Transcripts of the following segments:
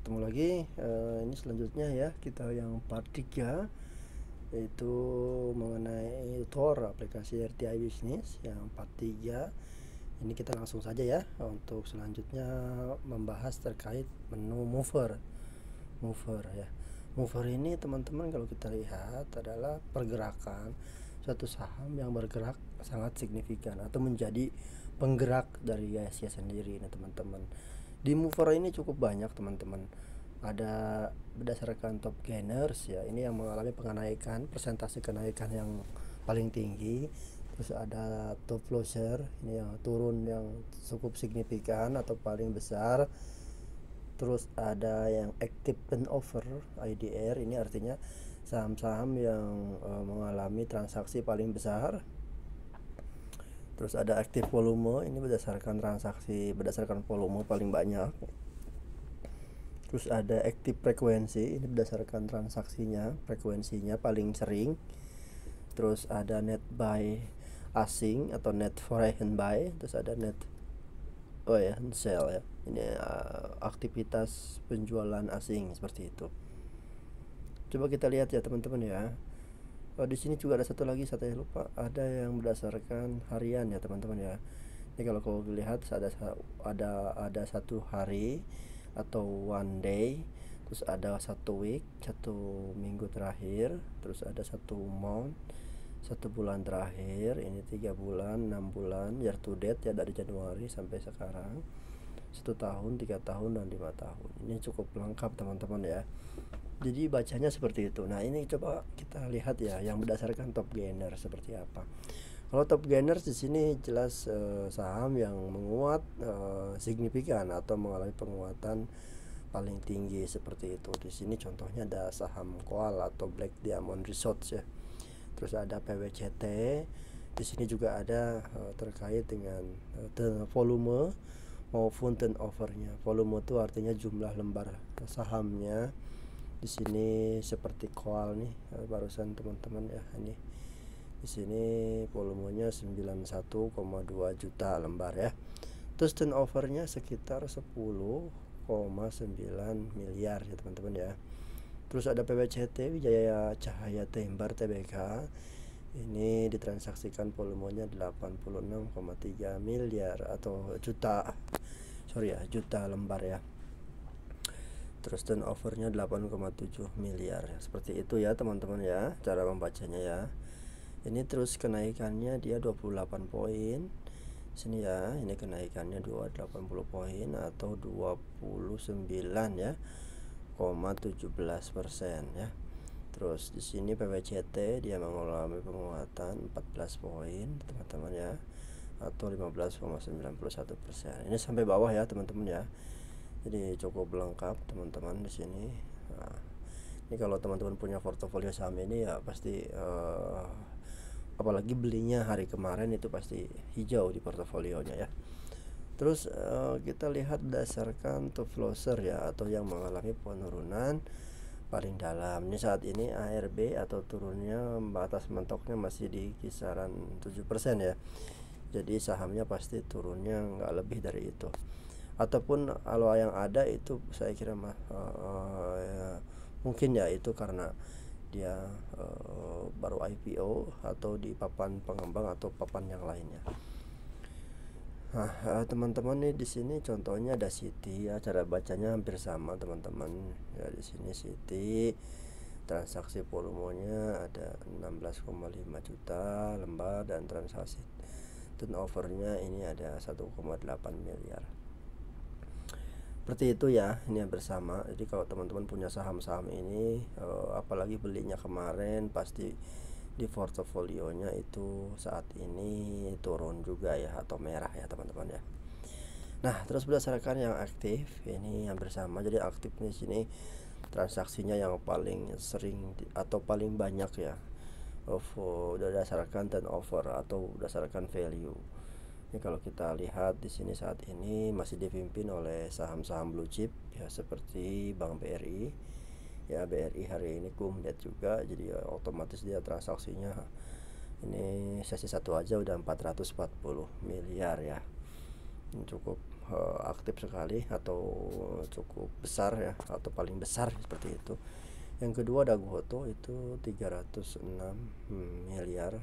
ketemu lagi. Ini selanjutnya ya, kita yang part 3, yaitu mengenai Tor aplikasi RTI Business yang part 3. Ini kita langsung saja ya untuk selanjutnya membahas terkait menu mover ya. Mover ini teman-teman, kalau kita lihat adalah pergerakan suatu saham yang bergerak sangat signifikan atau menjadi penggerak dari ISG sendiri. Nah teman-teman, di mover ini cukup banyak teman-teman. Ada berdasarkan top gainers ya, ini yang mengalami persentase kenaikan yang paling tinggi. Terus ada top loser, ini yang turun yang cukup signifikan atau paling besar. Terus ada yang active turnover IDR, ini artinya saham-saham yang mengalami transaksi paling besar. Terus ada active volume, ini berdasarkan volume paling banyak. Terus ada active frekuensi, ini berdasarkan frekuensinya paling sering. Terus ada net buy asing atau net foreign buy. Terus ada net sell ya, ini aktivitas penjualan asing seperti itu. Coba kita lihat ya teman-teman ya. Di sini juga ada satu lagi, saya lupa, ada yang berdasarkan harian ya teman-teman ya. Ini kalau kau lihat ada satu hari atau one day, terus ada satu week, satu minggu terakhir, terus ada satu month, satu bulan terakhir, ini 3 bulan, 6 bulan, year to date ya, dari Januari sampai sekarang, 1 tahun, 3 tahun, dan 5 tahun. Ini cukup lengkap teman-teman ya. Jadi bacanya seperti itu. Nah ini coba kita lihat ya, yang berdasarkan top gainer seperti apa. Kalau top gainers di sini jelas saham yang menguat signifikan atau mengalami penguatan paling tinggi seperti itu. Di sini contohnya ada saham Coal atau Black Diamond Resorts ya. Terus ada PWCT. Di sini juga ada terkait dengan volume maupun turnovernya. Volume itu artinya jumlah lembar sahamnya. Di sini seperti Coal nih, barusan teman-teman ya, ini di sini volumenya 91,2 juta lembar ya. Terus turnovernya sekitar 10,9 miliar ya teman-teman ya. Terus ada PWCT, Wijaya Cahaya Timber Tbk. Ini ditransaksikan volumenya 86,3 miliar atau juta lembar ya. Terus turnovernya 8,7 miliar. Seperti itu ya teman-teman ya, cara membacanya ya. Ini terus kenaikannya dia 28 poin. Sini ya, ini kenaikannya 280 poin atau 29 ya, 17% ya. Terus di sini PWCT dia mengalami penguatan 14 poin teman-teman ya, atau 15,91%. Ini sampai bawah ya teman-teman ya. Jadi cukup lengkap teman-teman di sini. Nah, ini kalau teman-teman punya portofolio saham ini ya pasti apalagi belinya hari kemarin itu pasti hijau di portofolionya ya. Terus kita lihat berdasarkan top loser ya, atau yang mengalami penurunan paling dalam. Ini saat ini ARB atau turunnya batas mentoknya masih di kisaran 7% ya. Jadi sahamnya pasti turunnya nggak lebih dari itu. Ataupun kalau yang ada itu saya kira mungkin ya itu karena dia baru IPO atau di papan pengembang atau papan yang lainnya. Nah teman-teman nih, di sini contohnya ada Citi ya, cara bacanya hampir sama teman-teman ya. Di sini Citi transaksi volumenya ada 16,5 juta lembar dan transaksi turnovernya ini ada 1,8 miliar. Seperti itu ya, ini yang bersama. Jadi kalau teman-teman punya saham-saham ini apalagi belinya kemarin, pasti di portofolionya itu saat ini turun juga ya, atau merah ya teman-teman ya. Nah terus berdasarkan yang aktif, ini yang bersama. Jadi aktif di sini transaksinya yang paling sering atau paling banyak ya, berdasarkan turnover atau berdasarkan value. Ini kalau kita lihat di sini saat ini masih dipimpin oleh saham-saham blue chip ya, seperti Bank BRI ya. BRI hari ini kumdet juga, jadi otomatis dia transaksinya ini sesi 1 aja udah 440 miliar ya. Ini cukup aktif sekali atau cukup besar ya, atau paling besar seperti itu. Yang kedua ada Gotoh itu 306 miliar,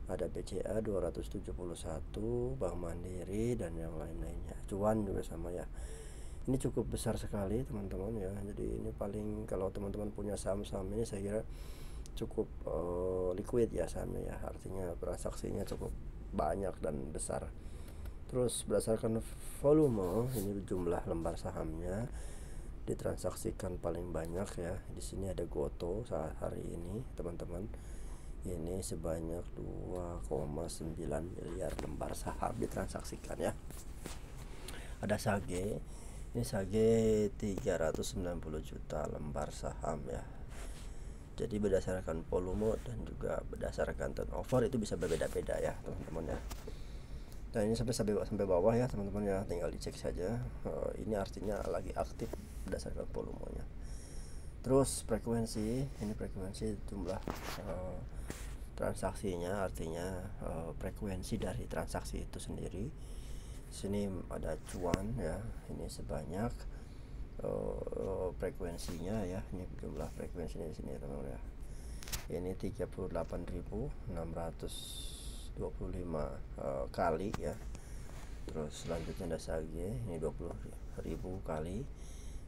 ada BCA 271, Bank Mandiri dan yang lain-lainnya. Cuan juga sama ya. Ini cukup besar sekali teman-teman ya. Jadi ini paling, kalau teman-teman punya saham-saham ini saya kira cukup liquid ya sahamnya ya, artinya transaksinya cukup banyak dan besar. Terus berdasarkan volume, ini jumlah lembar sahamnya ditransaksikan paling banyak ya. Di sini ada Gotoh saat hari ini teman-teman. Ini sebanyak 2,9 miliar lembar saham ditransaksikan ya. Ada Sage. Ini Sage 390 juta lembar saham ya. Jadi berdasarkan volume dan juga berdasarkan turnover itu bisa berbeda-beda ya teman-teman ya. Nah ini sampai bawah ya teman-teman ya, tinggal dicek saja. Ini artinya lagi aktif berdasarkan volumenya. Terus frekuensi, ini frekuensi jumlah transaksinya, artinya frekuensi dari transaksi itu sendiri. Sini ada cuan ya, ini sebanyak frekuensinya ya, ini jumlah frekuensinya di sini teman-teman ya. Ini 38.625 kali ya. Terus selanjutnya ada Sage, ini 20.000 kali.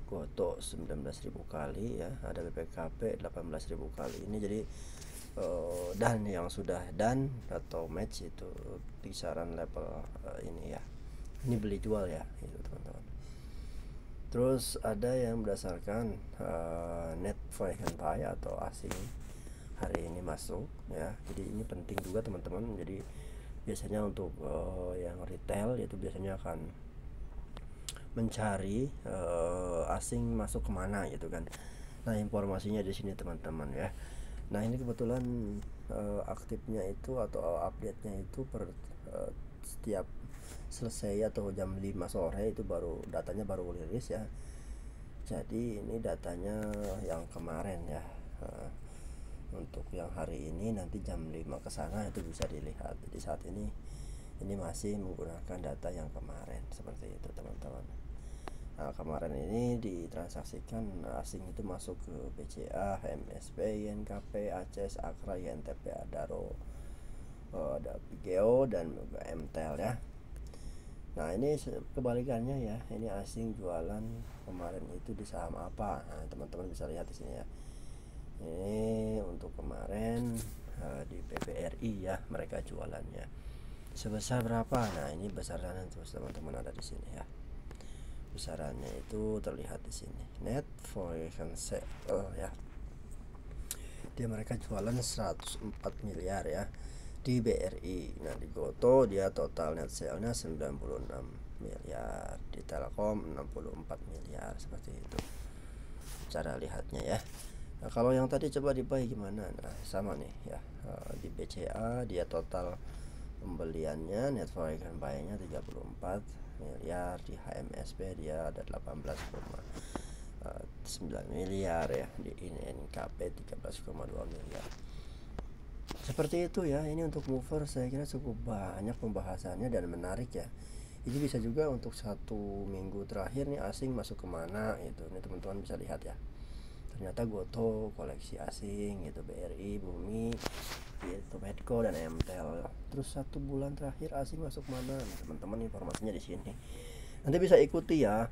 Gotoh 19.000 kali ya. Ada BPKP 18.000 kali. Ini jadi dan yang sudah dan atau match itu kisaran level ini ya. Ini beli jual ya itu teman-teman. Terus ada yang berdasarkan net foreign buy atau asing hari ini masuk ya. Jadi ini penting juga teman-teman. Jadi biasanya untuk yang retail itu biasanya akan mencari asing masuk kemana gitu kan. Nah informasinya di sini teman-teman ya. Nah ini kebetulan aktifnya itu atau update-nya itu per setiap selesai atau jam 5 sore itu baru datanya baru rilis ya. Jadi ini datanya yang kemarin ya. Untuk yang hari ini nanti jam 5 ke sana itu bisa dilihat. Jadi saat ini masih menggunakan data yang kemarin seperti itu teman-teman. Nah, kemarin ini ditransaksikan asing itu masuk ke BCA, HMSP, INKP, ACES, Akra, INTP, Adaro, ada Pigeo dan juga MTEL ya. Nah ini kebalikannya ya, ini asing jualan kemarin itu di saham apa? Nah, teman-teman bisa lihat di sini ya. Ini untuk kemarin di PPRI ya, mereka jualannya sebesar berapa? Nah ini besarannya terus teman-teman ada di sini ya. Besarannya itu terlihat di sini. Net foreign sale ya. Dia mereka jualan 104 miliar ya di BRI. Nah di Gotoh dia total net sale-nya 96 miliar, di Telkom 64 miliar seperti itu cara lihatnya ya. Nah kalau yang tadi coba di buy gimana? Nah sama nih ya, di BCA dia total pembeliannya net foreign buy-nya 34 miliar, di HMSP dia ada 18,9 miliar ya, di INKP 13,2 miliar. Seperti itu ya. Ini untuk mover saya kira cukup banyak pembahasannya dan menarik ya. Ini bisa juga untuk 1 minggu terakhir nih asing masuk kemana gitu. Ini teman-teman bisa lihat ya. Ternyata Gotoh koleksi asing gitu, BRI, Bumi, itu Medco dan MTEL. Terus 1 bulan terakhir asing masuk mana? Nah, teman-teman informasinya di sini. Nanti bisa ikuti ya.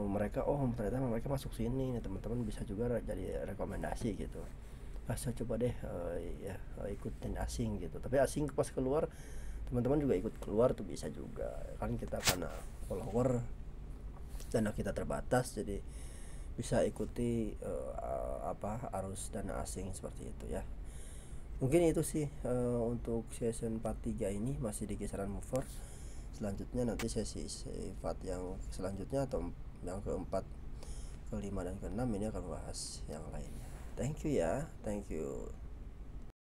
Mereka ternyata mereka masuk sini nih, teman-teman bisa juga jadi rekomendasi gitu. Saya coba deh ikutin asing gitu. Tapi asing pas keluar teman-teman juga ikut keluar tuh bisa juga. Kan kita karena follower dana kita terbatas, jadi bisa ikuti arus dana asing seperti itu ya. Mungkin itu sih untuk season 43 ini masih di kisaran mover. Selanjutnya nanti sesi sifat yang selanjutnya atau yang keempat, kelima dan keenam ini akan bahas yang lainnya. Thank you ya, thank you.